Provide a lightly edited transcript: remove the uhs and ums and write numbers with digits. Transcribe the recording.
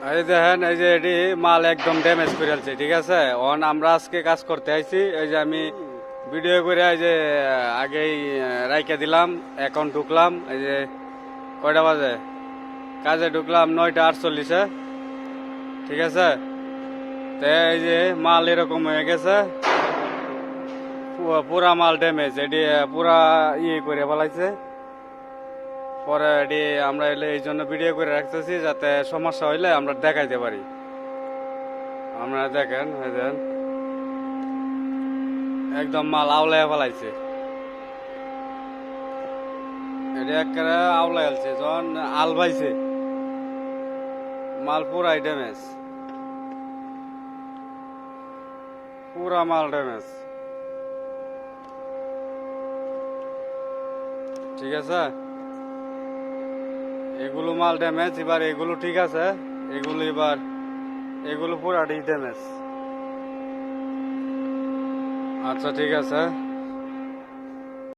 এই দেখেন, এই যে এটি মাল একদম ড্যামেজ করে ফেলছে, ঠিক আছে। আমরা আজকে কাজ করতে আইছি, এই যে আমি ভিডিও করে এই যে আগেই রাইখা দিলাম, এখন ঢুকলাম, এই যে কয়টা বাজে কাজে ঢুকলাম 9:48, ঠিক আছে। তো এই যে মাল এরকম হয়ে গেছে, পুরা মাল ড্যামেজ, এটি পুরা করে ফেলাইছে। পরে এটি আমরা এই জন্য ভিডিও করে রাখতেছি, যাতে সমস্যা হইলে আমরা দেখাইতে পারি। আমরা দেখেন, এই দেখেন একদম মাল আওলায় ফেলাইছে, এটা একেবারে আওলায় ফেলছে, যখন আলবাইছে মাল পুরাই ড্যামেজ, পুরা মাল ড্যামেজ, ঠিক আছে। এগুলো মাল ড্যামেজ, এবার এগুলো ঠিক আছে, এগুলো পুরাটি ড্যামেজ। আচ্ছা, ঠিক আছে।